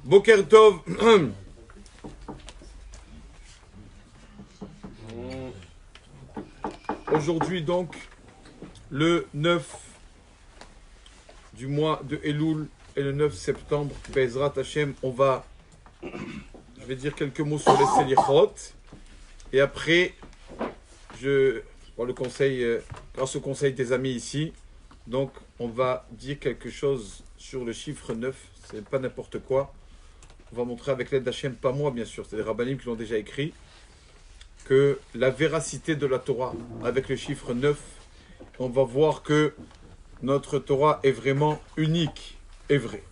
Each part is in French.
Boker Tov. Aujourd'hui donc, le 9 du mois de Elul et le 9 septembre, Bezrat Hashem, on va, je vais dire quelques mots sur les Selichot. Et après, pour le conseil, grâce au conseil des amis ici, donc on va dire quelque chose sur le chiffre 9, c'est pas n'importe quoi. On va montrer avec l'aide d'Hachem, pas moi bien sûr, c'est les rabbinim qui l'ont déjà écrit, que la véracité de la Torah avec le chiffre 9, on va voir que notre Torah est vraiment unique et vraie.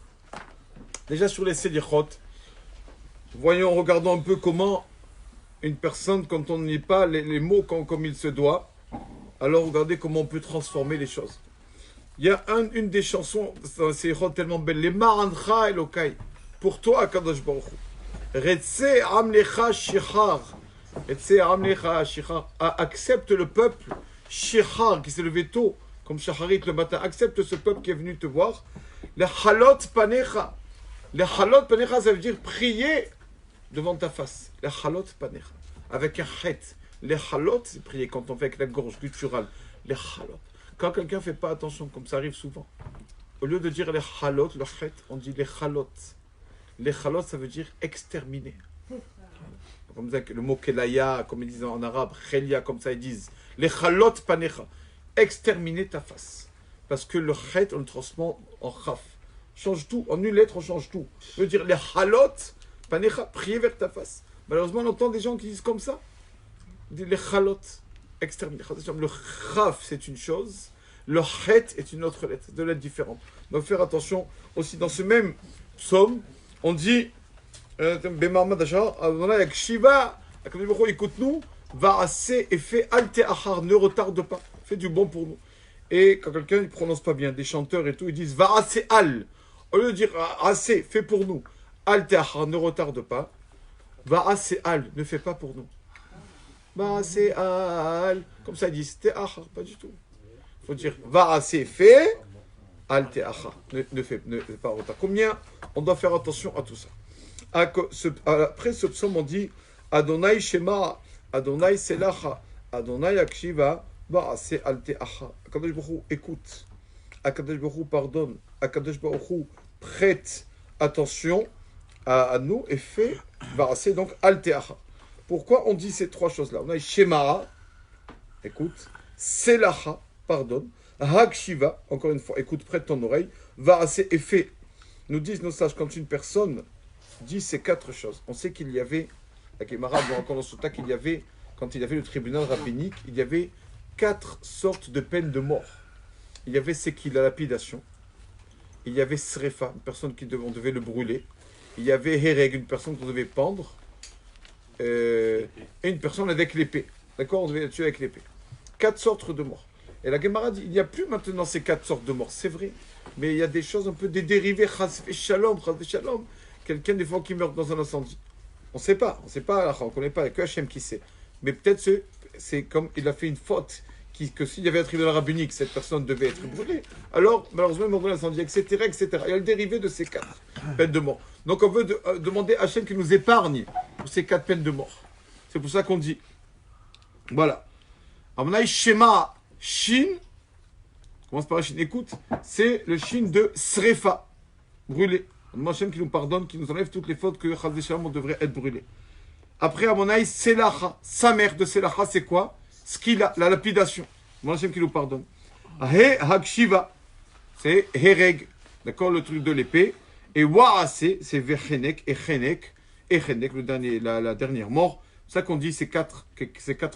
Déjà sur les Selichot, regardons un peu comment une personne, quand on n'y est pas les mots comme il se doit, alors regardez comment on peut transformer les choses. Il y a une des chansons, c'est tellement belle, les Marancha Elokai, pour toi, Akadosh Baruch Hu. Retse Amlecha Shichar. Retse Amlecha Shichar. Accepte le peuple Shichar, qui s'est levé tôt, comme Shacharit le matin. Accepte ce peuple qui est venu te voir. Les Halot Panecha. Les Halot Panecha, ça veut dire prier devant ta face. Les Halot Panecha. Avec un chet. Les Halot, c'est prier quand on fait avec la gorge gutturale. Les Halot. Quand quelqu'un ne fait pas attention, comme ça arrive souvent, au lieu de dire les halot, le chet, on dit les halot. Les halot, ça veut dire exterminer. Comme ça, le mot kelaya, comme ils disent en arabe, chelia, comme ça ils disent. Les halot panecha. Exterminer ta face. Parce que le chet, on le transforme en chaf. Change tout. En une lettre, on change tout. Ça veut dire les halot panecha, prier vers ta face. Malheureusement, on entend des gens qui disent comme ça. On dit les halot. Exterminer. Le chaf, c'est une chose. Le chet est une autre lettre. Deux lettres différentes. Donc, faire attention. Aussi, dans ce même psaume, on dit Shiva, écoute-nous, va assez et fais alte achar, ne retarde pas. Fais du bon pour nous. Et quand quelqu'un ne prononce pas bien, des chanteurs et tout, ils disent va assez al. Au lieu de dire assez, fais pour nous. Alte achar, ne retarde pas. Va assez al, ne fais pas pour nous. C'est al, comme ça ils disent te'achar, pas du tout. Il faut dire va assez fait, al te'achar, ne fais pas retard. Combien on doit faire attention à tout ça. Après ce psaume, on dit Adonai Shema, Adonai Selacha, Adonai Akshiva, va assez al te'achar. Akadosh Baruch Hu écoute, Akadosh Baruch Hu pardonne, Akadosh Baruch Hu prête attention à nous et fait va assez donc al te'achar. Pourquoi on dit ces trois choses-là? On a Shema, écoute, Selacha, pardonne, Hakshiva, encore une fois, écoute, prête ton oreille, va assez et fait. Nous disent nos sages, quand une personne dit ces quatre choses, on sait qu'il y avait, la Gemara nous raconte dans Sota qu'il y avait, quand il y avait le tribunal rabbinique, il y avait 4 sortes de peines de mort. Il y avait Seki, la lapidation, il y avait Srefa, une personne on devait le brûler, il y avait Hereg, une personne qu'on devait pendre, et une personne avec l'épée. D'accord? On devait la tuer avec l'épée. 4 sortes de morts. Et la Gemara dit, il n'y a plus maintenant ces 4 sortes de morts. C'est vrai. Mais il y a des choses un peu des dérivés. Chas shalom. Quelqu'un des fois qui meurt dans un incendie. On ne sait pas. On ne sait pas. On ne connaît pas. Il n'y a que Hachem qui sait. Mais peut-être c'est comme il a fait une faute. Que s'il y avait un tribunal rabbinique, cette personne devait être brûlée. Alors, malheureusement, il meurt dans l'incendie, etc., etc. Il y a le dérivé de ces 4 peines de mort. Donc, on veut demander à Hachem qu'il nous épargne pour ces 4 peines de mort. C'est pour ça qu'on dit. Voilà. Amonaï Shema Shin. On commence par la Shin. Écoute, c'est le Shin de Srefa. Brûlé. On demande à Hachem qui nous pardonne, qui nous enlève toutes les fautes que Chaz Shalom on devrait être brûlé. Après, Amonaï Selacha. Sa mère de Selacha, c'est quoi? Skila, la lapidation. Mon Hachem qui nous pardonne. He Hakshiva, c'est Hereg, d'accord, le truc de l'épée. Et Waase, c'est Vechenek et Chenek, la dernière mort. C'est ça qu'on dit ces quatre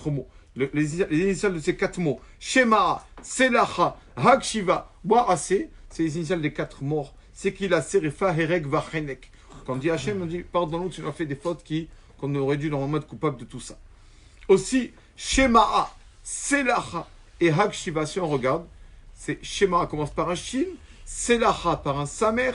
mots. Les initiales de ces 4 mots. Shema, Selacha, Hakshiva, Waase, c'est les initiales des 4 morts. C'est qu'il a Serefa, Hereg, Vachenek. Quand on dit Hachem, on dit pardonne-nous, tu nous as fait des fautes qu'on aurait dû normalement être coupable de tout ça. Aussi, Shema'a, Selacha et Hakshiva, si on regarde, c'est Shema'a commence par un Shin, Selacha par un Samer,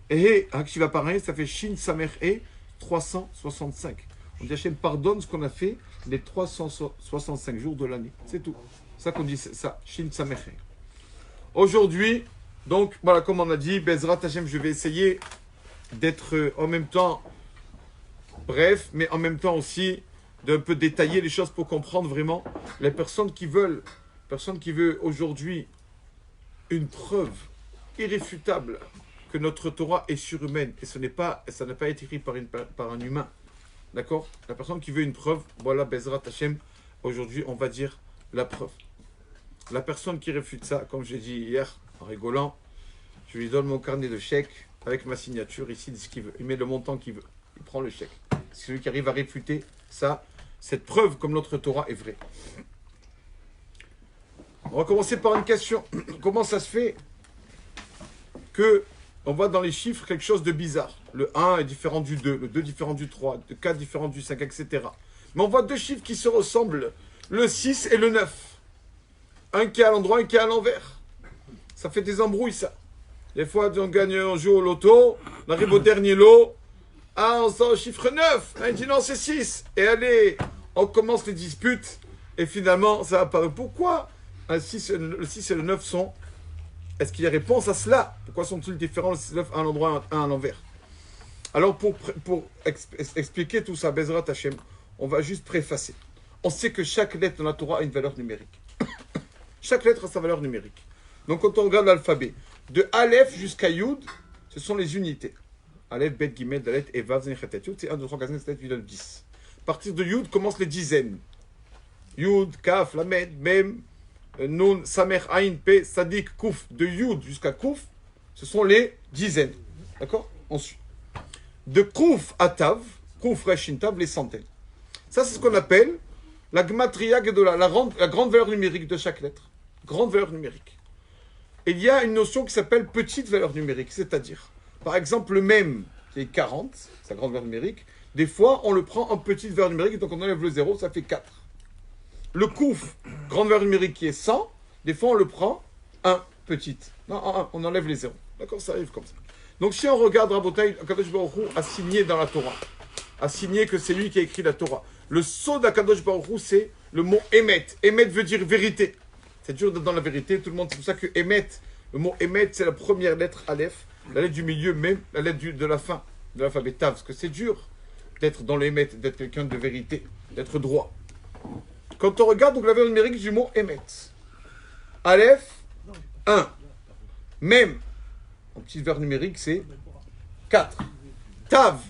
et Hakshiva par un, ça fait Shin, Samer et 365. On dit Hachem pardonne ce qu'on a fait les 365 jours de l'année. C'est tout. C'est ça qu'on dit, c'est ça, Shin, Samer. Aujourd'hui, donc, voilà, comme on a dit, Bezrat Hachem, je vais essayer d'être en même temps bref, mais en même temps aussi d'un peu détailler les choses pour comprendre vraiment les personnes qui veulent aujourd'hui une preuve irréfutable que notre Torah est surhumaine et ça n'a pas été écrit par un humain. D'accord? La personne qui veut une preuve, voilà, Bezrat Hashem, aujourd'hui on va dire la preuve. La personne qui réfute ça, comme j'ai dit hier en rigolant, je lui donne mon carnet de chèques avec ma signature, ici, il dit ce qu'il veut. Il met le montant qu'il veut. Il prend le chèque. C'est celui qui arrive à réfuter ça, cette preuve comme notre Torah est vraie. On va commencer par une question. Comment ça se fait que on voit dans les chiffres quelque chose de bizarre? Le 1 est différent du 2, le 2 différent du 3, le 4 différent du 5, etc. Mais on voit deux chiffres qui se ressemblent, le 6 et le 9. Un qui est à l'endroit, un qui est à l'envers. Ça fait des embrouilles, ça. Des fois, on gagne, on joue au loto, on arrive au dernier lot, on sort le chiffre 9, il dit non, c'est 6. Et allez, on commence les disputes, et finalement, ça apparaît. Pourquoi le 6 et le 9 sont... Est-ce qu'il y a réponse à cela? Pourquoi sont-ils différents, le 9 à l'endroit et un à l'envers? Alors, pour expliquer tout ça, Bezrat Hashem, on va juste préfacer. On sait que chaque lettre dans la Torah a une valeur numérique. Chaque lettre a sa valeur numérique. Donc, quand on regarde l'alphabet, de Aleph jusqu'à Yud, ce sont les unités. Aleph, Bet, Gimel, Dalet, et Vav, Zen, Chetet. Yud, c'est 1, 2, 3, 4, 5, 6, 7, 8, 9, 10. À partir de Yud, commencent les dizaines. Yud, Kaf, Lamed, Mem, Nun, Samer, Ain, Pe, Sadik, Kouf. De Yud jusqu'à Kouf, ce sont les dizaines. D'accord? Ensuite. De Kouf à Tav, Kouf, Reshin, Tav, les centaines. Ça, c'est ce qu'on appelle la Gematria Gedola, la grande valeur numérique de chaque lettre. Grande valeur numérique. Et il y a une notion qui s'appelle petite valeur numérique, c'est-à-dire, par exemple, le même, qui est 40, sa grande valeur numérique, des fois, on le prend en petite valeur numérique, donc on enlève le 0, ça fait 4. Le kouf, grande valeur numérique qui est 100, des fois, on le prend en petite. Non, en 1, on enlève les 0. D'accord, ça arrive comme ça. Donc, si on regarde Rabotai, Akadosh Baruch Hu a signé dans la Torah, a signé que c'est lui qui a écrit la Torah. Le sceau d'Akadosh Baruch Hu, c'est le mot Emet. Emet veut dire vérité. C'est dur d'être dans la vérité, tout le monde. C'est pour ça que Emet, le mot Emet, c'est la première lettre Aleph, la lettre du milieu, même la lettre de la fin de l'alphabet Tav. Parce que c'est dur d'être dans l'Emet, d'être quelqu'un de vérité, d'être droit. Quand on regarde donc la valeur numérique du mot Emet, Aleph, 1. Même, en petite valeur numérique, c'est 4. Tav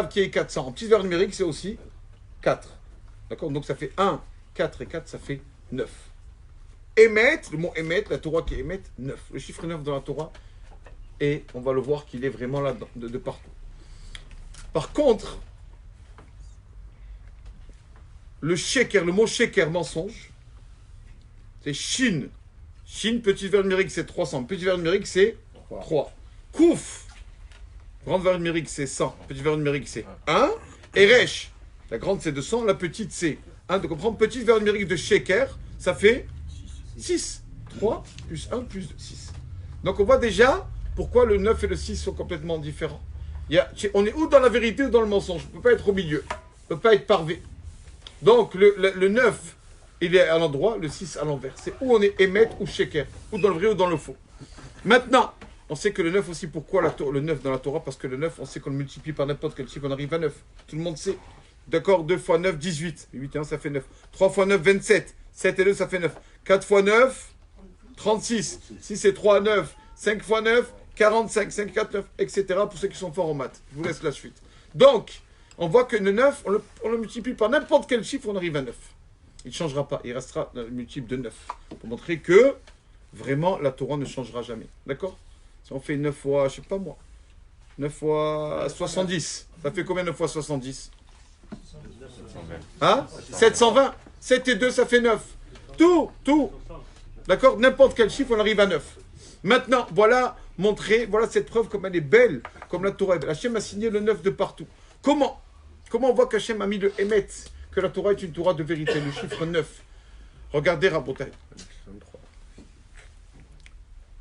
qui est 400. En petite valeur numérique, c'est aussi 4. D'accord? Donc ça fait 1, 4 et 4, ça fait 9. Emet, le mot Emet, la Torah qui est Emet, 9. Le chiffre 9 dans la Torah, et on va le voir qu'il est vraiment là de partout. Par contre, le sheker, le mot sheker, mensonge, c'est Shin. Shin, petite valeur numérique, c'est 300. Petite valeur numérique, c'est 3. Kouf, grande valeur numérique, c'est 100. Petite valeur numérique, c'est 1. Et Resh, la grande, c'est 200. La petite, c'est 1. Donc, on prend petite valeur numérique de sheker, ça fait 6. 3 plus 1 plus 2, 6. Donc, on voit déjà pourquoi le 9 et le 6 sont complètement différents. On est ou dans la vérité ou dans le mensonge. On ne peut pas être au milieu. On ne peut pas être parvé. Donc, le 9, il est à l'endroit, le 6 à l'envers. C'est où on est émet ou sheker, ou dans le vrai ou dans le faux. Maintenant, on sait que le 9 aussi, pourquoi le 9 dans la Torah? Parce que le 9, on sait qu'on le multiplie par n'importe quel chiffre, on arrive à 9. Tout le monde sait. D'accord, 2 fois 9, 18. 8 et 1, ça fait 9. 3 fois 9, 27. 7 et 2, ça fait 9. 4 fois 9, 36. 6 et 3, 9. 5 fois 9, 45. 5, 4, 9, etc. Pour ceux qui sont forts en maths. Je vous laisse la suite. Donc, on voit que le 9, on le multiplie par n'importe quel chiffre, on arrive à 9. Il ne changera pas. Il restera dans le multiple de 9. Pour montrer que, vraiment, la Torah ne changera jamais. D'accord? Si on fait 9 fois, je sais pas moi, 9 fois 70, ça fait combien 9 fois 70? Hein? 720. 7 et 2, ça fait 9. Tout. D'accord? N'importe quel chiffre, on arrive à 9. Maintenant, voilà cette preuve comme elle est belle, comme la Torah est belle. Hachem a signé le 9 de partout. Comment on voit qu'Hachem a mis le Emet, que la Torah est une Torah de vérité, le chiffre 9? Regardez Rabotai.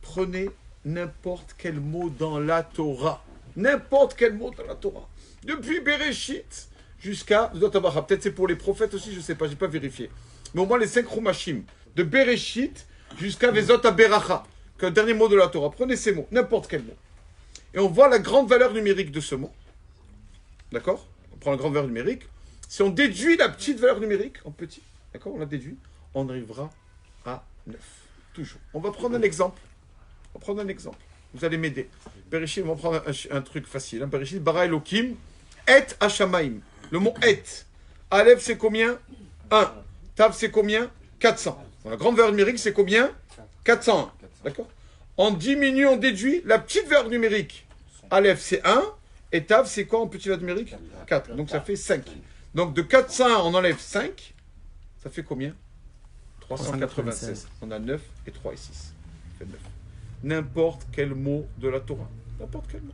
Prenez n'importe quel mot dans la Torah. N'importe quel mot dans la Torah. Depuis Bereshit jusqu'à Zot HaBracha. Peut-être c'est pour les prophètes aussi, je ne sais pas, je n'ai pas vérifié. Mais au moins les 5 Rumashim. De Bereshit jusqu'à Vezot HaBeracha. Que le dernier mot de la Torah. Prenez ces mots, n'importe quel mot. et on voit la grande valeur numérique de ce mot. D'accord? On prend la grande valeur numérique. Si on déduit la petite valeur numérique en petit, d'accord? On la déduit, on arrivera à 9. Toujours. On va prendre un exemple. Vous allez m'aider. Bereshit, on va prendre un truc facile. Hein. Bereshit, bara Elohim, et hashamaim. Le mot et. Aleph, c'est combien? 1. Tav, c'est combien? 400. Donc, la grande valeur numérique, c'est combien? 401. D'accord? On diminue, on déduit la petite valeur numérique. Aleph, c'est 1. Et Tav, c'est quoi en petite valeur numérique? 4. Donc, ça fait 5. Donc, de 401, on enlève 5. Ça fait combien? 396. On a 9 et 3 et 6. Ça fait 9. N'importe quel mot de la Torah. N'importe quel mot.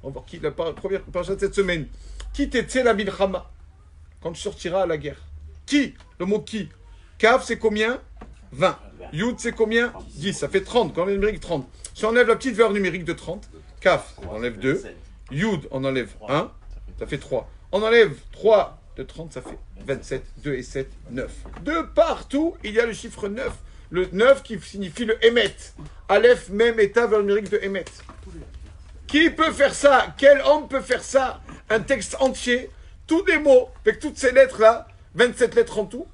On va voir qui, la première page de cette semaine. Qui t'était la milchama? Quand tu sortiras à la guerre. Qui? Le mot qui? Kaf, c'est combien? 20. Yud, c'est combien? 10. Ça fait 30. Quand on enlève numérique, 30. Si on enlève la petite valeur numérique de 30, Kaf, on enlève 2. Yud, on enlève 1. Ça fait 3. On enlève 3 de 30, ça fait 27. 2 et 7, 9. De partout, il y a le chiffre 9. Le 9 qui signifie le Emet. Aleph, même état valeur numérique de Emet. Qui peut faire ça? Quel homme peut faire ça? Un texte entier, tous des mots, avec toutes ces lettres-là, 27 lettres en tout.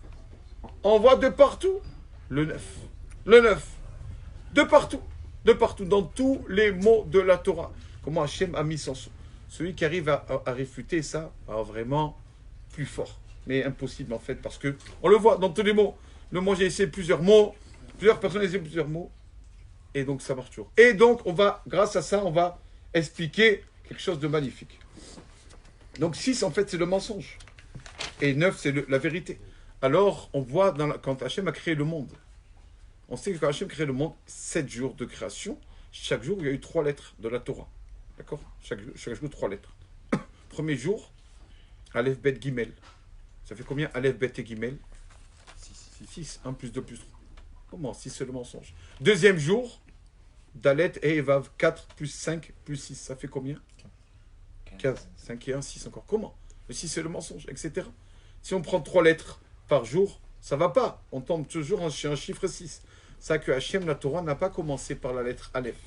On voit de partout le 9. Le 9. De partout. De partout, dans tous les mots de la Torah. Comment Hachem a mis son son. Celui qui arrive à réfuter ça, vraiment plus fort. Mais impossible en fait, parce que on le voit dans tous les mots. Moi j'ai essayé plusieurs mots, plusieurs personnes ont essayé plusieurs mots, et donc ça marche toujours. Et donc on va, grâce à ça, on va expliquer quelque chose de magnifique. Donc 6 en fait c'est le mensonge, et 9 c'est la vérité. Alors on voit quand Hachem a créé le monde, on sait que quand Hachem a créé le monde, 7 jours de création, chaque jour il y a eu 3 lettres de la Torah. D'accord? Chaque jour 3 lettres. Premier jour, Aleph, Bet, Gimel. Ça fait combien? Aleph, Bet et Gimel? 6. 1 plus 2 plus 3. Comment? 6 c'est le mensonge. Deuxième jour, Dalet et Evav. 4 plus 5 plus 6. Ça fait combien? 15. 5 et 1, 6 encore. Comment? Le 6 c'est le mensonge, etc. Si on prend 3 lettres par jour, ça va pas. On tombe toujours chez un chiffre 6. Ça que Hachem, la Torah, n'a pas commencé par la lettre Aleph.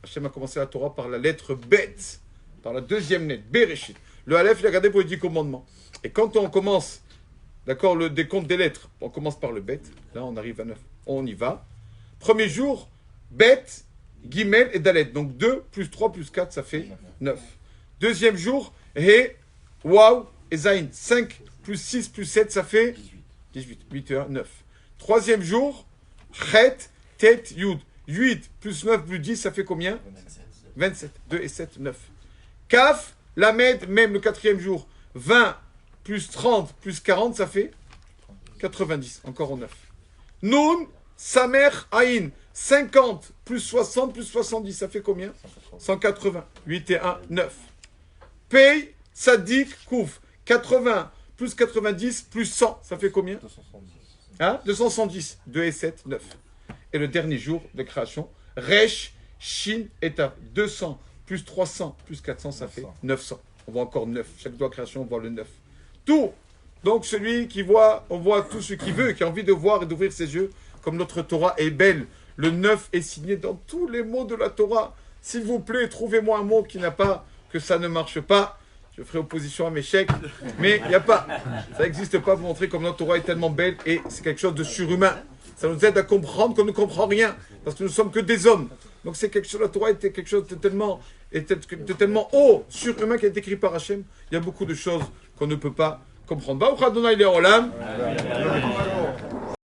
Hachem a commencé la Torah par la lettre Bet, par la deuxième lettre, Bereshit. Le Aleph, il a gardé pour les 10 commandements. Et quand on commence, d'accord, le décompte des lettres, on commence par le Bet, là on arrive à 9. On y va. Premier jour, Bet, Gimel et Dalet. Donc 2 plus 3 plus 4, ça fait 9. Deuxième jour, He, Waw et Zain. 5 plus 6 plus 7, ça fait 18. 8 et 1, 9. Troisième jour, Chet, Tet, Yud. 8 plus 9 plus 10, ça fait combien? 27. 2 et 7, 9. Kaf, Lamed, même le quatrième jour. 20 plus 30 plus 40, ça fait 90. Encore au 9. Nun, Samer, Aïn. 50 plus 60 plus 70, ça fait combien? 180. 8 et 1, 9. Pei, Sadik, Kouf. 80 plus 90 plus 100, ça fait combien? 270. 2 et 7, 9. Et le dernier jour de création, Resh, Shin, Eta. 200 plus 300 plus 400, ça fait 900. On voit encore 9. Chaque doigt de création, on voit le 9. Tout. Donc celui qui voit, on voit tout ce qu'il veut, qui a envie de voir et d'ouvrir ses yeux, comme notre Torah est belle. Le 9 est signé dans tous les mots de la Torah. S'il vous plaît, trouvez-moi un mot qui n'a pas, que ça ne marche pas. Je ferai opposition à mes chèques, mais il n'y a pas. Ça n'existe pas pour montrer comme notre Torah est tellement belle et c'est quelque chose de surhumain. Ça nous aide à comprendre qu'on ne comprend rien, parce que nous ne sommes que des hommes. Donc c'est quelque chose, la Torah était quelque chose de tellement haut, surhumain, qui a été écrit par Hachem. Il y a beaucoup de choses qu'on ne peut pas comprendre. Baruch Adonai Le'olam.